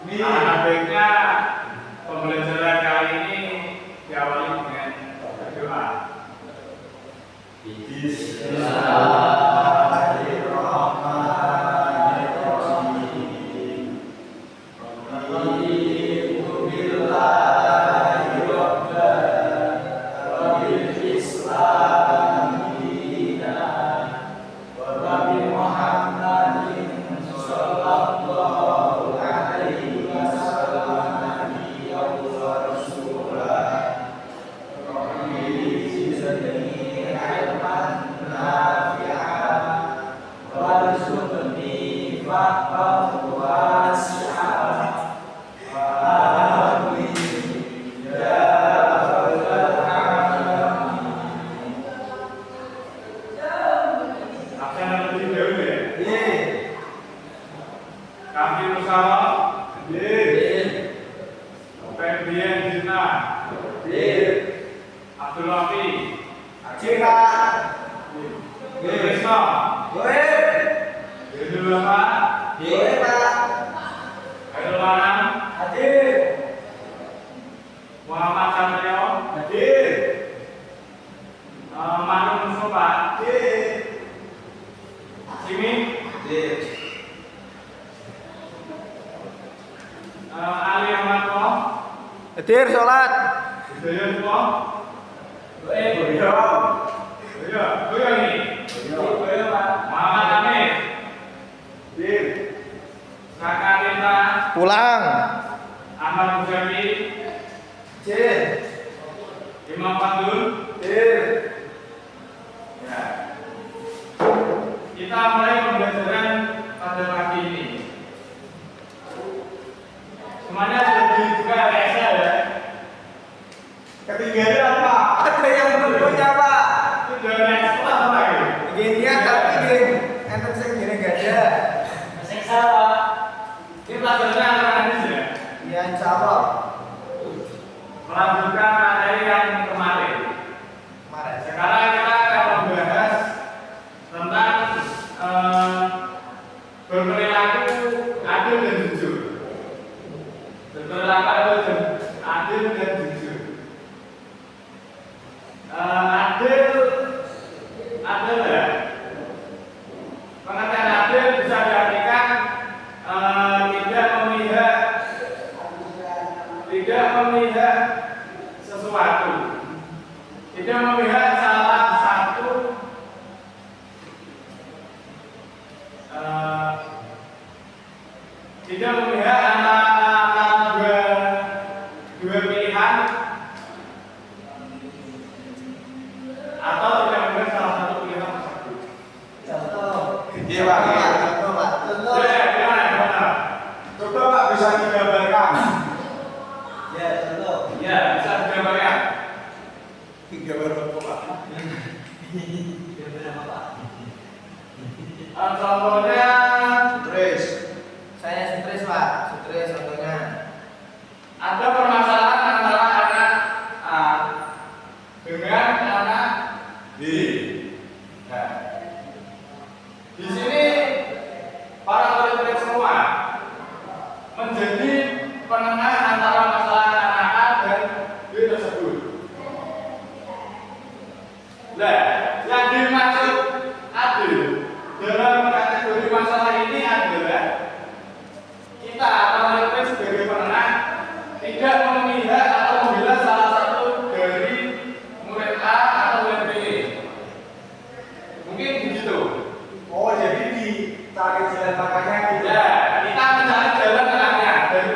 Alangkah baiknya pembelajaran kali ini diawali dengan berdoa. Hadir sholat. Pulang. Ahmad Muzami. Imam Fadul. Ya. Kita mulai pembelajaran pada pagi ini. Semuanya sudah dibuka PSA ya. Ketiganya apa? Ada yang belum punya Pak. Sudah naik sekolah apa ya? Gini tapi gini, enten sing gini gak ada. Seksa Pak. Ini pelajarannya apa hadis ya? Ya insyaallah. Melanjutkan materi yang kemarin. Sekarang kita akan membahas tentang berperilaku adil dan jujur. Berperilaku adil dan jujur. Adil ya. Pengertian adil bisa diartikan tidak memihak sesuatu, tidak memihak salah satu tidak memihak antara dua pilihan atau tidak memihak salah satu pilihan tersebut. Contoh. Iya Pak. Contoh Pak. Contoh. Ya, gimana? Coba Pak bisa digambarkan. Ya contoh. Ya, bisa digambarkan. Gambar apa Pak? Gambar apa Pak? Contohnya Stres. Saya stres Pak. Stres contohnya. ada permasalahan antara anak A dengan anak B. Nah, di sini para murid-murid semua menjadi penengah antara masalah anak A dan B tersebut. Nah, yang dimaksud adil dalam kategori masalah ini adalah kita atau murid-murid sebagai penengah tidak memihak atau membela salah satu dari murid A atau murid B. Mungkin begitu. Oh jadi dicari jalan tengahnya gitu. Ya, kita mencari jalan tengahnya dari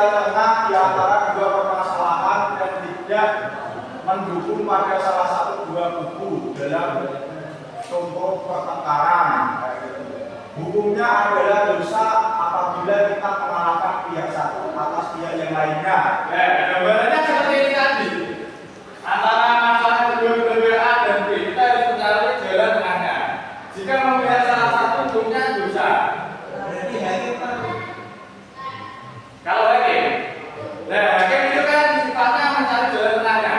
tengah di antara kedua permasalahan dan tidak mendukung pada salah satu dua buku dalam contoh pertengkaran. Hukumnya adalah dosa apabila kita mengalahkan pihak satu atas pihak yang lainnya. Ya, gambarannya seperti ini tadi. Antara masalah kedua A dan B, kita harus mencari jalan tengahnya. Jika memilih salah satu, hukumnya dosa. Berarti hakim kan Kalau hakim, nah hakim itu kan sifatnya mencari jalan tengahnya.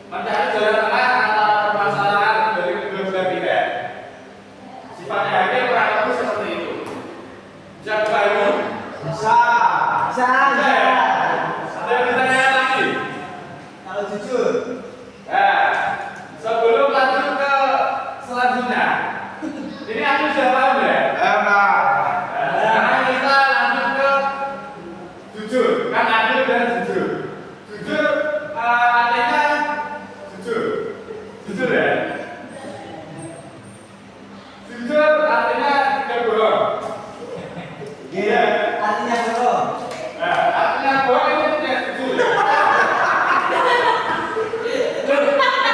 Mencari jalan tengah antara permasalahan dari kedua belah pihak. Sifatnya hakim kurang lebih seperti itu. Bisa dipahami? Bisa. Ada yang ditanya lagi? kalau jujur. Nah, sebelum lanjut ke selanjutnya, ini aku sudah paham ya? Enak. Sekarang kita lanjut ke jujur, kan adil dan jujur. Jujur artinya jujur, jujur ya. Jujur artinya tidak bohong. Iya. Artinya bohong. Nah, artinya bohong itu tidak jujur. Ya?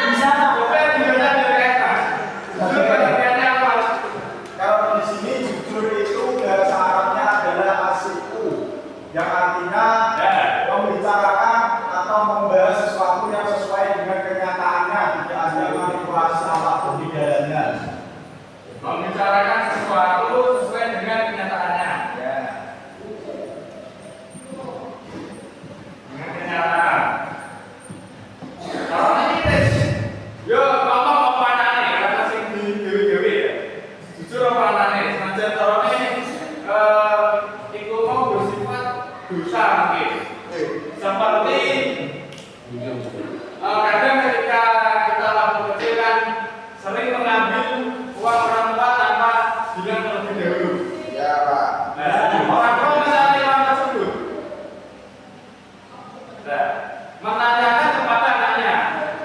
Bisa apa? Coba dibaca dari atas. Jujur pengertiannya apa? Kalau di sini jujur itu bahasa Arabnya adalah asiku, yang artinya Ya. membicarakan atau membahas sesuatu yang sesuai dengan kenyataannya, tidak ada manipulasi apapun di dalamnya. Membicarakan sesuatu sesuai dengan kenyataannya. Ya. Dengan kenyataan. Kalau ini tes, yo ngomong apa anane, karena sing di dewi-dewi ya. Jujur apa anane, senajan kalau ini itu mau bersifat dosa mungkin. Seperti kadang ketika kita waktu kecil kan sering mengambil uang orang tua tanpa bilang terlebih dahulu. Ya, Pak. Nah, orang tua misalnya uang tersebut, nah, menanyakan kepada anaknya,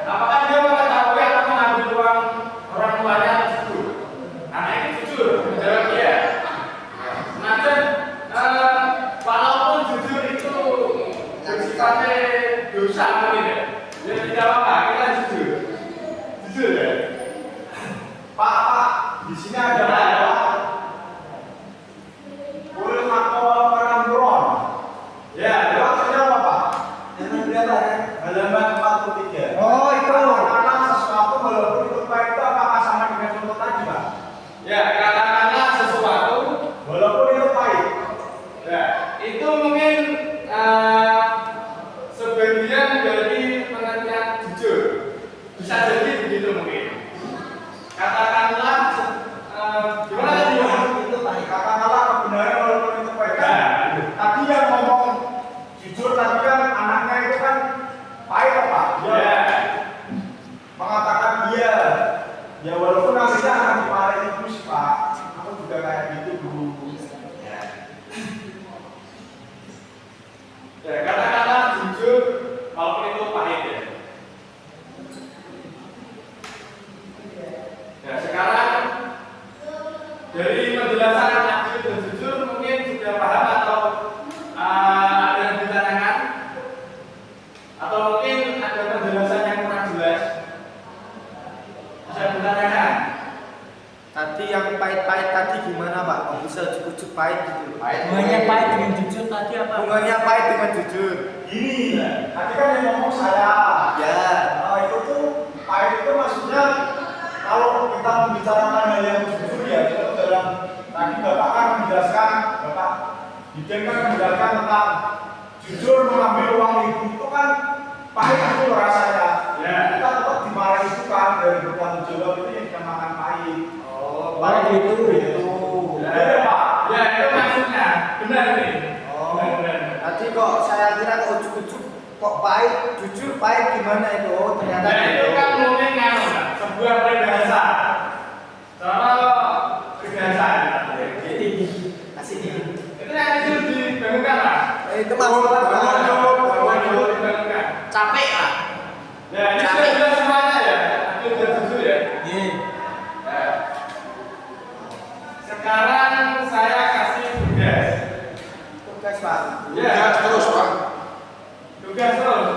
apakah dia mengetahui atau mengambil uang orang tuanya tersebut. Anak ini jujur menjawab iya. Nanti, walaupun jujur itu bersifatnya dosa mungkin ya, dia tidak apa-apa, kita jujur, jujur ya. Pak, di sini ada apa? Kulit makhluk orang buron. Ya, Itu maksudnya apa, Pak? Emang berapa kan? Halaman 43. Oh, itu. Katakanlah sesuatu walaupun itu baik itu apakah sama dengan contoh tadi, Pak? ya katakanlah sesuatu. Walaupun itu pahit. Ya, itu mungkin sebagian dari pengertian jujur. Bisa jadi begitu mungkin. Katakanlah gimana tadi? Itu Pak. Katakanlah kebenaran walaupun itu pahit. Nah, Tadi yang ngomong jujur tadi kan anaknya itu kan pahit, Pak. Dia ya, mengatakan iya. Ya walaupun nantinya akan dimarahin terus, Pak. Aku juga kayak gitu dulu. ya katakanlah jujur walaupun itu pahit ya. Ya sekarang dari penjelasan adil dan jujur mungkin sudah paham atau ada yang ditanyakan atau mungkin ada penjelasan yang kurang jelas. Bisa ditanyakan. Tadi yang pahit-pahit tadi gimana Pak? Kok bisa ujuk-ujuk pahit gitu? Hubungannya pahit dengan jujur tadi apa? Hubungannya pahit dengan jujur. Gini, tadi kan yang ngomong saya. Ya. Nah, itu tuh pahit itu maksudnya kalau kita membicarakan hal yang jujur ya itu dalam tadi Bapak kan menjelaskan, Bapak Dijen kan menjelaskan tentang jujur mengambil uang ibu itu kan pahit itu rasanya. Ya. Kita tetap dimarahi itu kan dari bertanggung jawab itu yang dinamakan pahit. Oh, Pahit gitu. itu. Ya, Pak. Ya itu maksudnya benar nih. Oh. Benar. Tadi kok saya kira kok ujuk-ujuk kok pahit, jujur pahit gimana itu? Oh, ternyata Nah itu kan mungkin kan sebuah peribahasa. Kalau peribahasa kasih nih. itu yang itu dibangunkan lah. Itu maksudnya Dibangunkan. capek Pak. Ya ini sudah jelas semuanya ya. Adil dan jujur ya. Iya. Nah, sekarang saya kasih tugas. Tugas Next Pak. Ya. Terus Pak. Tugas terus.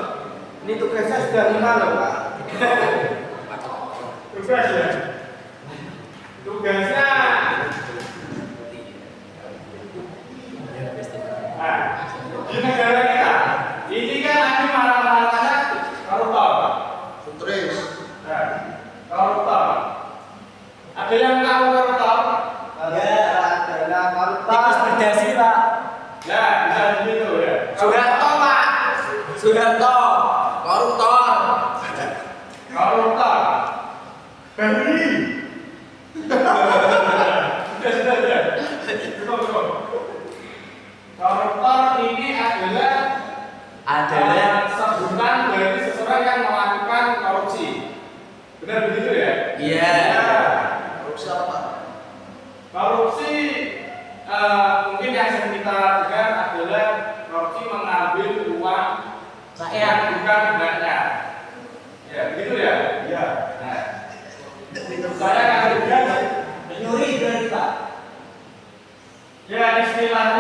Ini tugasnya sudah 5 loh Pak. Tugas ya. Tugasnya. Nah, di negara kita ini kan lagi marah-marahnya koruptor. Sutris. Nah, koruptor. Ada yang tahu koruptor? Adalah koruptor. Tikus berdasi Pak. Ya, bisa begitu ya. Soeharto Pak. Soeharto. Koruptor. Koruptor. Beri. Sudah. Cukup. Koruptor ini adalah sebutan dari seseorang yang melakukan korupsi. Benar begitu ya? Iya. Korupsi apa Pak? Korupsi mungkin yang sering kita dengar adalah korupsi mengambil uang yang bukan haknya. Ya, begitu ya? Iya. Nah, saya kasih lihat Menyuri berarti Pak. ya istilahnya